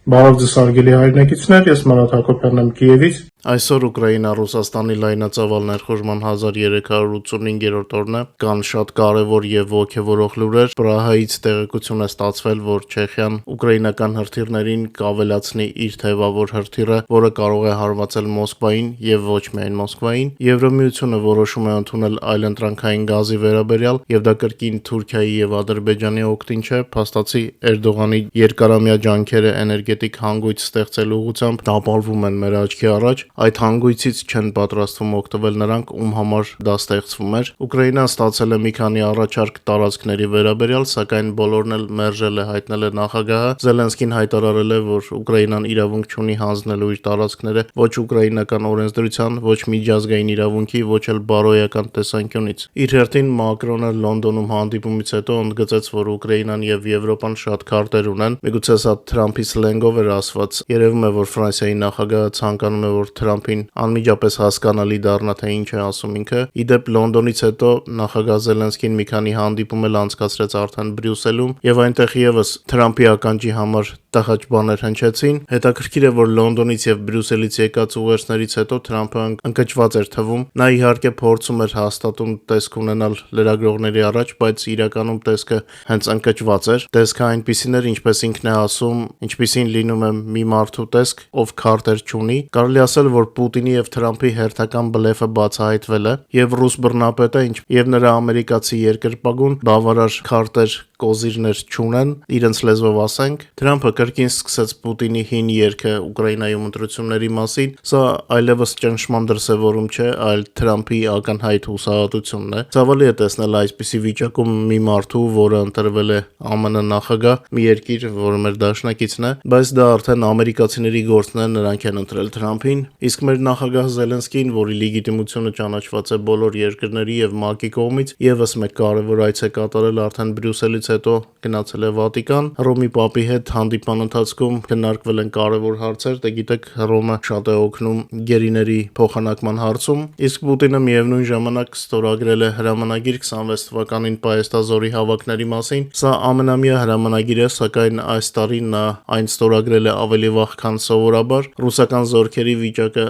Բարև ձեզ հարգելի հայրենակիցներ, ես Մանոթ Հակոբյանն եմ Կիևից։ Այսօր Ուկրաինա-Ռուսաստանի լայնածավալ ներխուժման 1385-րդ օրն է, կան շատ կարևոր եւ ողջևորող լուրեր։ Պրահայից տեղեկություն է ստացվել, որ Չեխիան ուկրաինական հրթիռներին կավելացնի իր թեւավոր հրթիռը, որը կարող է հարվածել Մոսկվային եւ ոչ միայն Մոսկվային։ Եվրամիությունը որոշում է ընդունել այլընտրանքային գազի վերաբերյալ եւ դա կրկին Թուրքիայի եւ Ադրբեջանի օգտին չէ, փաստացի Էրդողանի երկարամյա ջանքերը էներգետիկ հանգույց ստեղծելու ուղղությամբ տապալվում են մեր աչքի առաջ։ Այդ հանգույցից չեն պատրաստվում օգտվել նրանք, ում համար դա ստեղծվում էր։ Ուկրաինան ստացել է մի քանի առաջարկ տարածքների վերաբերյալ, սակայն բոլորն էլ մերժել է, հայտնել է նախագահը։ Զելենսկին հայտարարել է, որ Ուկրաինան իրավունք չունի հանձնելու իր տարածքները ոչ ուկրաինական օրենսդրության, ոչ միջազգային իրավունքի, ոչ էլ բարոյական տեսանկյունից։ Իր հերթին Մակրոնը Լոնդոնում հանդիպումից հետո ընդգծեց, որ Ուկրաինան եւ Եվրոպան շատ քարտեր ունեն։ Միգուցե սա Թրամփի սլենգով էր ասված։ Երևում է, որ Ֆրանսիայի նախագահը ցանկանում է, որ Թրամփին անմիջապես հասկանալի դառնա, թե ինչ է ասում ինքը։ Իդեպ Լոնդոնից հետո նախագահ Զելենսկին մի քանի հանդիպում էլ անցկացրեց արդեն Բրյուսելում եւ այնտեղ եւս Թրամփի ականջի համար տհաճ բաներ հնչեցին։ Հետաքրքիր է, որ Լոնդոնից եւ Բրյուսելից եկած ուղերձներից հետո Թրամփը ընկճված էր թվում։ Նա իհարկե փորձում էր հաստատուն տեսք ունենալ լրագրողների առաջ, բայց իրականում տեսքը հենց ընկճված էր։ Տեսքը այնպիսին էր, ինչպես ինքն է ասում, ինչպիսին լինում է մի մարդու տեսք, ով քարտեր չունի։ Կարելի ասել, որ Պուտինի եւ Թրամփի հերթական բլեֆը բացահայտվել է եւ ռուս բռնապետը եւ նրա ամերիկացի երկրպագուն բավարար քարտեր կոզիրներ չունեն, իրենց լեզվով ասենք։ Թրամփը կրկին սկսեց Պուտինի հին երգը Ուկրաինայում ընտրությունների մասին։ Սա այլևս ճնշման դրսևորում չէ, այլ Թրամփի ակնհայտ հուսահատությունն է։ Ցավալի է տեսնել այսպիսի վիճակում մի մարդու, որը ընտրվել է ԱՄՆ նախագահ, մի երկիր, որը մեր դաշնակիցն է, բայց դա արդեն ամերիկացիների գործն է, նրանք են ընտրել Թրամփին, իսկ մեր նախագահ Զելենսկին, որի լեգիտիմությունը ճանաչված է բոլոր երկրների եւ ՄԱԿ-ի կողմից, եւս մեկ կարևոր այց է կատարել արդեն Բրյուսելից հետո գնացել է Վատիկան։ Հռոմի Պապի հետ հանդիպման ընթացքում քննարկվել են կարևոր հարցեր, դե գիտեք, Հռոմը շատ է օգնում գերիների փոխանակման հարցում, իսկ Պուտինը միևնույն ժամանակ ստորագրել է հրամանագիր 26 թվականին Պայեստազորի հավաքների մասին։ Սա ամենամյա հրամանագիր է, սակայն այս տարի նա այն ստորագրել է ավելի վաղ, քան սովորաբար։ Ռուսական զորքերի վիճակը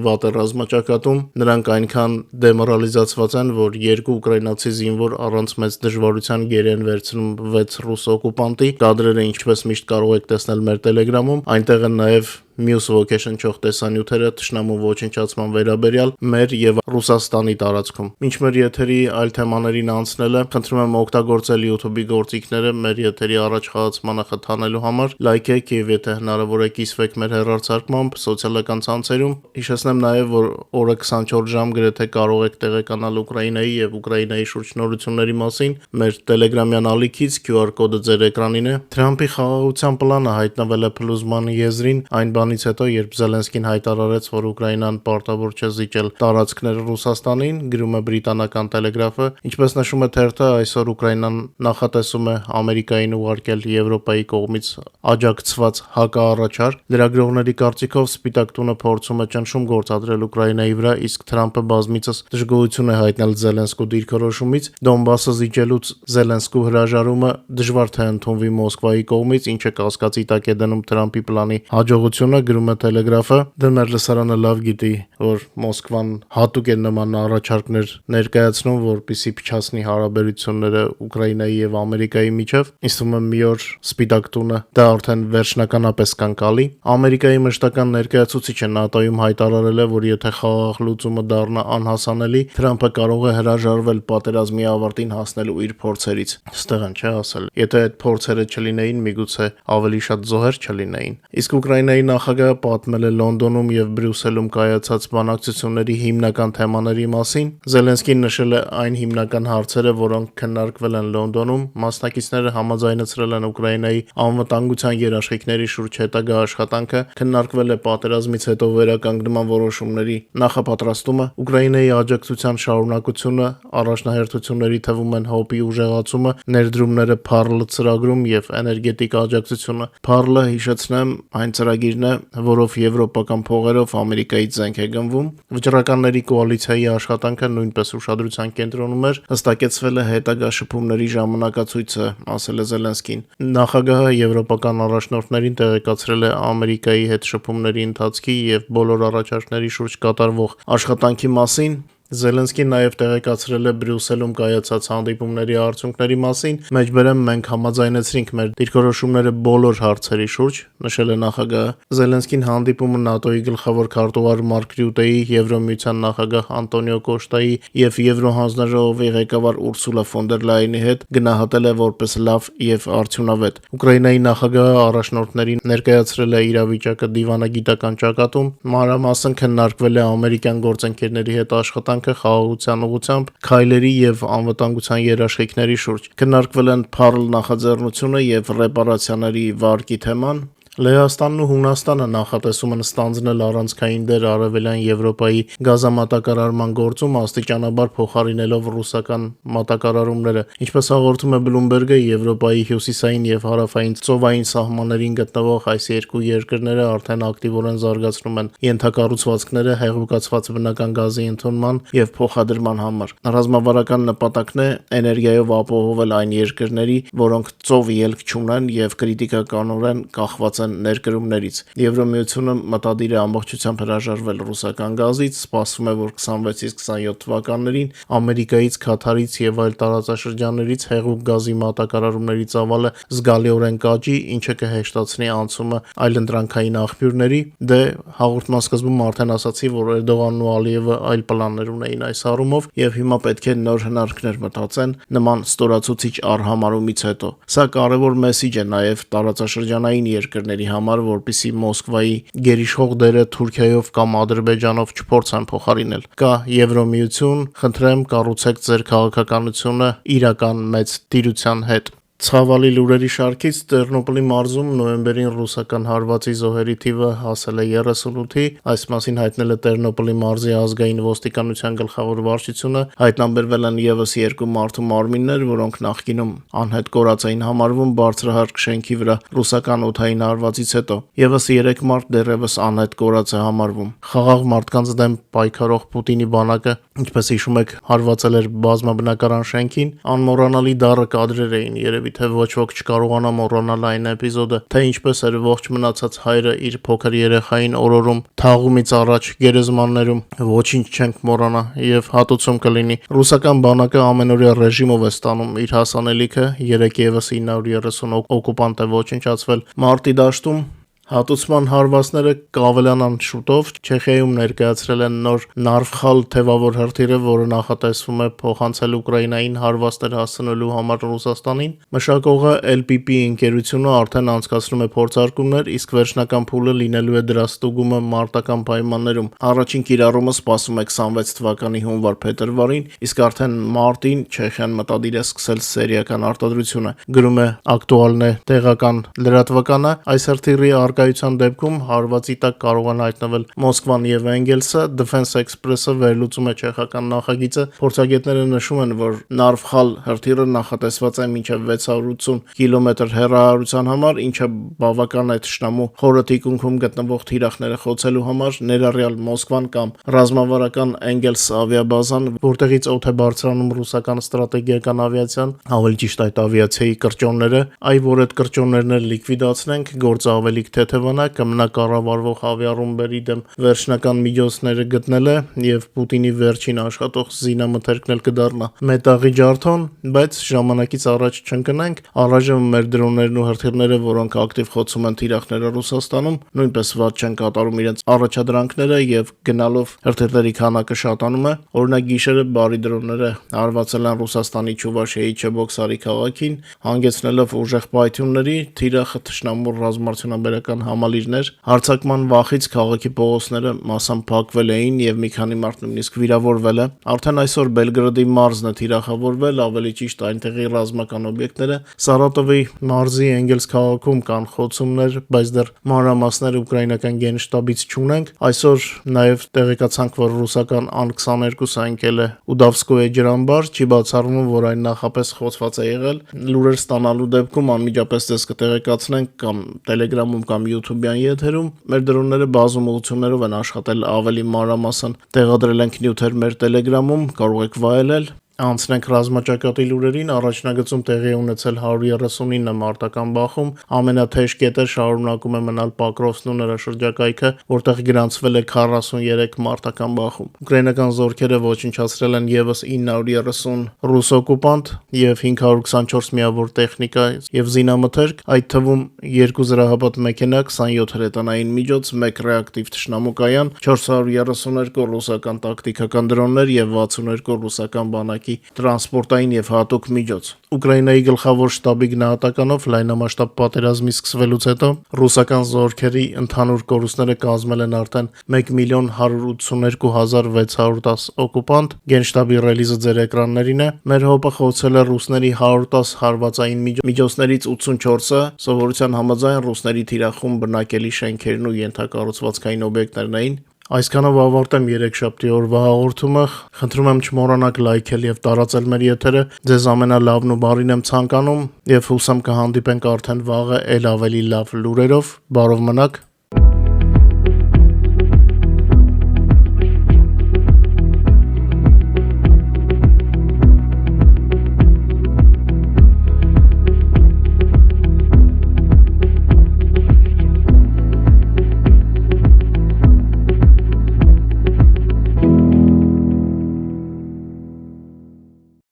վատ է ռազմաճակատում, նրանք այնքան դեմորալիզացված են, որ երկու ուկրաինացի զինվոր առանց մեծ դժվարության գերի են վերցնում 6 ռուս օկուպանտի։ Կադրերը, ինչպես միշտ կարող եք տեսնել մեր Telegram-ում, այնտեղ են նաև մյուս ոգեշնչող տեսանյութերը թշնամու ոչնչացման վերաբերյալ մեր եւ Ռուսաստանի տարածքում։ Մինչ մեր եթերի այլ թեմաներին անցնելը, խնդրում եմ օգտագործել YouTube-ի գործիքները մեր եթերի առաջ խաղացմանը խթանելու համար։ Լայքեք եւ եթե հնարավոր է կիսվեք մեր հեռարձակմամբ սոցիալական ցանցերում։ Հիշեցնեմ նաեւ, որ օրը 24 ժամ գրեթե կարող եք տեղեկանալ Ուկրաինայի եւ Ուկրաինայի շուրջնորությունների մասին մեր Telegram-յան ալիքից, QR կոդը ձեր էկրանին է։ Թրամփի խաղաղության պլանը հայտնվել է փլուզման եզրին այն բանից հետո, երբ Զելենսկին հայտարարեց, որ Ուկրաինան պարտավոր չէ զիջել տարածքներ Ռուսաստանին, գրում է բրիտանական Տելեգրաֆը։ Ինչպես նշում է թերթը, այսօր Ուկրաինան նախատեսում է Ամերիկային ուղարկել Եվրոպայի կողմից աջակցված հակաառաջարկ։ Լրագրողների կարծիքով Սպիտակ տունը փորձում է ճնշում գործադրել Ուկրաինայի վրա, իսկ Թրամփը բազմիցս դժգոհություն է հայտնել Զելենսկու դիրքորոշումից։ Դոնբասը զիջելուց Զելենսկու հրաժարումը դժվար թե ընդունվի Մոսկվայի կողմից, ինչը կասկածի տակ է դնում Թրամփի պլանի հաջողությունը, գրում է Տելեգրաֆը։ Դա մեր լսարանը լավ գիտի, որ Մոսկվան հատուկ է նման առաջարկներ ներկայացնում, որպեսզի փչացնի հարաբերությունները Ուկրաինայի եւ Ամերիկայի միջև։ Ինձ թվում է մի օր Սպիտակ տունը դա արդեն վերջնականապես կանկալի։ Ամերիկայի մշտական ներկայացուցիչը ՆԱՏՕ-ում հայտարարել է, որ եթե խաղաղ լուծումը դառնա անհասանելի, Թրամփը կարող է հրաժարվել պատերազմի ավարտին հասնելու իր փորձերից։ Ստեղ են չէ ասել։ Եթե այդ փորձերը չլինեին, միգուցե ավելի շատ զոհեր չլինեին։ Իսկ Ուկրաինայի նախագահը պատմել է Լոնդոնում եւ Բրյուսելում կայացած բանակցությունների հիմնական թեմաների մասին։ Զելենսկին նշել է այն հիմնական հարցերը, որոնք քննարկվել են Լոնդոնում։ Մասնակիցները համաձայնեցրել են Ուկրաինայի անվտանգության երաշխիքների շուրջ հետագա աշխատանքը, քննարկվել է պատերազմից հետո վերականգնման որոշումների նախապատրաստումը, Ուկրաինայի աջակցության շարունակությունը, առաջնահերթությունների թվում են ՀՕՊ-ի ուժեղացումը, ներդրումները Փարլ ծրագրում եւ էներգետիկ աջակցությունը։ Փարլը, հիշեցնեմ, այն ծրագիրն է, որով եվրոպական փողերով Ամերիկայից զենք է գնվում։ Վճռականների կոալիցիայի աշխատանքը նույնպես ուշադրության կենտրոնում էր, հստակեցվել է հետագա շփումների ժամանակացույցը, ասել է Զելենսկին։ Նախագահը եվրոպական առաջնորդներին տեղեկացրել է Ամերիկայի հետ շփումների ընթացքի եւ բոլոր առաջարկների շուրջ կատարվող աշխատանքի մասին։ Զելենսկին նաև տեղեկացրել է Բրյուսելում կայացած հանդիպումների արդյունքների մասին։ Մեջբերեմ մենք համաձայնեցրինք մեր դիրքորոշումները բոլոր հարցերի շուրջ, նշել է նախագահը։ Զելենսկին հանդիպումը ՆԱՏՕ-ի գլխավոր քարտուղար Մարկ Ռյուտեի, Եվրոմիության նախագահ Անտոնիո Կոշտայի եւ Եվրոհանձնաժողովի ղեկավար Ուրսուլա ֆոն դեր Լայենի հետ գնահատել է որպես լավ եւ արդյունավետ։ Ուկրաինայի նախագահը առաջնորդներին ներկայացրել է իրավիճակը դիվանագիտական ճակատում, մանրամասն քննարկվել է ամերիկյան գործընկերների հետ աշխատանքը խաղաղության ուղղությամբ, քայլերի եւ անվտանգության երաշխիքների շուրջ։ Քննարկվել են փառլ նախաձեռնությունը եւ ռեպարացիաների վարկի թեման։ Լեհաստանն ու Հունաստանը նախատեսում են ստանձնել առանցքային դեր Արևելյան Եվրոպայի գազամատակարարման գործում, աստիճանաբար փոխարինելով ռուսական մատակարարումները։ Ինչպես հաղորդում է Bloomberg-ը, Եվրոպայի հյուսիսային եւ հարավային ծովային սահմաններին գտնվող այս երկու երկրները արդեն ակտիվորեն զարգացնում են ենթակառուցվածքները հեղուկացված բնական գազի ընդունման եւ փոխադրման համար։ Ռազմավարական նպատակն է էներգիայով ապահովել այն երկրների, որոնք ծով ելք չունեն եւ քրիտիկականորեն կախված ներկրումներից։ Եվրոմիությունը մտադիր է ամբողջությամբ հրաժարվել ռուսական գազից, սպասվում է, որ 26-ից 27 թվականներին Ամերիկայից, Քաթարից եւ այլ տարածաշրջաններից հեղուկ գազի մատակարարումների ծավալը զգալիորեն կաճի, ինչը կհեշտացնի անցումը այլընտրանքային աղբյուրների։ Դե հաղորդման սկզբում արդեն ասացի, որ Էրդողանն ու Ալիևը այլ պլաններ ունեին այս առումով եւ հիմա պետք է նոր հնարքներ մտածեն նման ստորացուցիչ արհամարումից հետո։ Սա կարևոր մեսիջ է նաեւ տարածաշրջանային երկրների համար, որպիսի Մոսկվայի գերիշխող դերը Թուրքիայով կամ Ադրբեջանով չփորձեն փոխարինել։ Կա Եվրոմիություն, խնդրեմ կառուցեք ձեր քաղաքականությունը իրական մեծ տիրության հետ։ Ցավալի լուրերի շարքից Տերնոպոլի մարզում նոյեմբերին ռուսական հարվածի զոհերի թիվը հասել է 38-ի, այս մասին հայտնել է Տերնոպոլի մարզի ազգային ոստիկանության գլխավոր վարչությունը, հայտնաբերվել են եւս 2 մարդու մարմիններ, որոնք նախկինում անհետ կորած էին համարվում բարձրահարկ շենքի վրա ռուսական օդային հարվածից հետո, եւս 3 մարդ դեռևս անհետ կորած է համարվում։ Խաղաղ մարդկանց դեմ պայքարող Պուտինի բանակը, ինչպես հիշում եք, հարվածել էր բազմաբնակարան շենքին, անմոռանալի դառը կադրեր էին երևի թե ոչ ոք չկարողանա մոռանալ այն էպիզոդը, թե ինչպես էր ողջ մնացած հայրը իր փոքր երեխային օրորում թաղումից առաջ գերեզմաններում։ Ոչինչ չենք մոռանա եւ հատուցում կլինի։ Ռուսական բանակը ամենօրյա ռեժիմով է ստանում իր հասանելիքը, 3 եւս 930 օկուպանտ է ոչնչացվել մարտի դաշտում։ Հատուցման հարվածները կավելանան շուտով։ Չեխիայում ներկայացրել են նոր Նարվխալ թևավոր հրթիռը, որը նախատեսվում է փոխանցել Ուկրաինային հարվածներ հասցնելու համար Ռուսաստանին։ Մշակողը LPP ընկերությունը արդեն անցկացնում է փորձարկումներ, իսկ վերջնական փուլը լինելու է դրա ստուգումը մարտական պայմաններում։ Առաջին կիրառումը սպասվում է 26 թվականի հունվար-փետրվարին, իսկ արդեն մարտին Չեխիան մտադիր է սկսել սերիական արտադրությունը։ Գրում է Ակտուալն է տեղական լրատվականը։ Այս հրթիռի արկայության դեպքում հարվածի տակ կարող են հայտնվել Մոսկվան եւ Էնգելսը։ Defense Express-ը վերլուծում է չեխական նախագիծը։ Փորձագետները նշում են, որ Նարվխալ հրթիռը նախատեսված է մինչև 680 կիլոմետր հեռահարության համար, ինչը բավական է թշնամու խորը թիկունքում գտնվող թիրախները խոցելու համար, ներառյալ Մոսկվան կամ ռազմավարական Էնգելս ավիաբազան, որտեղից օդ է բարձրանում ռուսական ստրատեգիական ավիացիան, ավելի ճիշտ այդ ավիացիայի կրճոնները, այ որ այդ կրճոններն լիկվիդացնենք, գործը ավելի թեթևանա, կմնա կառավարվող ավիառումբերի դեմ վերջնական միջոցները գտնելը եւ Պուտինի վերջին աշխատող զինամթերքն էլ կդառնա մետաղի ջարդոն, բայց ժամանակից առաջ չընկնենք, առայժմ մեր դրոններն ու հրթիռները, որոնք ակտիվ խոցում են թիրախները Ռուսաստանում, նույնպես վատ չեն կատարում իրենց առաջադրանքները եւ գնալով հրթիռների քանակը շատանում է։ Օրինակ գիշերը բարի դրոնները հարվածել են Ռուսաստանի Չուվաշիայի Չեբոքսարի քաղաքին, հանգեցնելով ուժեղ պայթյունների, թիրախը թշնամու ռազմարտունաբերական համալիրներ, հարձակման վախից քաղաքի փողոցները մասամբ փակվել էին եւ մի քանի մարդ նույնիսկ վիրավորվել է։ Արդեն այսօր Բելգրադի մարզն է թիրախավորվել, ավելի ճիշտ այնտեղի ռազմական օբյեկտները։ Սարատովի մարզի Էնգելս քաղաքում կան խոցումներ, բայց դեռ մանրամասները ուկրաինական գենշտաբից չունենք։ Այսօր նաեւ տեղեկացանք, որ ռուսական Ան-22-ը ընկել է Ուդավսկոյե ջրամբար, չի բացառվում, որ այն նախապես խոցված է եղել։ Լուրեր ստանալու դեպքում անմիջապես ձեզ կտեղեկացնենք կամ Telegram-ում կամ եմ YouTube-յան եթերում։ Մեր դրոնները բազում ուղղություններով են աշխատել, ավելի մանրամասն տեղադրել ենք նյութեր մեր Telegram-ում, կարող եք վայելել։ Անցնենք ռազմաճակատի լուրերին, առաջնագծում տեղի ունեցել 139 մարտական բախում, ամենաթեժ կետը շարունակում է մնալ Պոկրովսկն ու նրա շրջակայքը, որտեղ գրանցվել է 43 մարտական բախում։ Ուկրաինական զորքերը ոչնչացրել են եւս 930 ռուս օկուպանտ եւ 524 միավոր տեխնիկա եւ զինամթերք, այդ թվում 2 զրահապատ մեքենա, 27 հրետանային միջոց, 1 ռեակտիվ թշնամուկայան, 432 ռուսական տակտիկական դրոններ եւ 62 ռուսական բանակի տրանսպորտային եւ հատուկ միջոց։ Ուկրաինայի գլխավոր շտաբի գնահատականով լայնամասշտաբ պատերազմի սկսվելուց հետո ռուսական զորքերի ընդհանուր կորուստները կազմել են արդեն 1,182,610 օկուպանտ։ Գենշտաբի ռելիզը ձեր էկրաններին է։ Մեր հոպը խոցել է ռուսների 110 հարվածային միջոցներից 84-ը, սովորության համաձայն ռուսների թիրախում բնակելի շենքերն ու ենթակառուցվածքային օբյեկտներն էին։ Այսքանով ավարտեմ երեքշաբթի օրվա հաղորդումը, խնդրում եմ չմոռանաք լայքել եւ տարածել մեր եթերը, ձեզ ամենալավն ու բարին եմ ցանկանում եւ հուսամ կհանդիպենք արդեն վաղը էլ ավելի լավ լուրերով, բարով մնաք,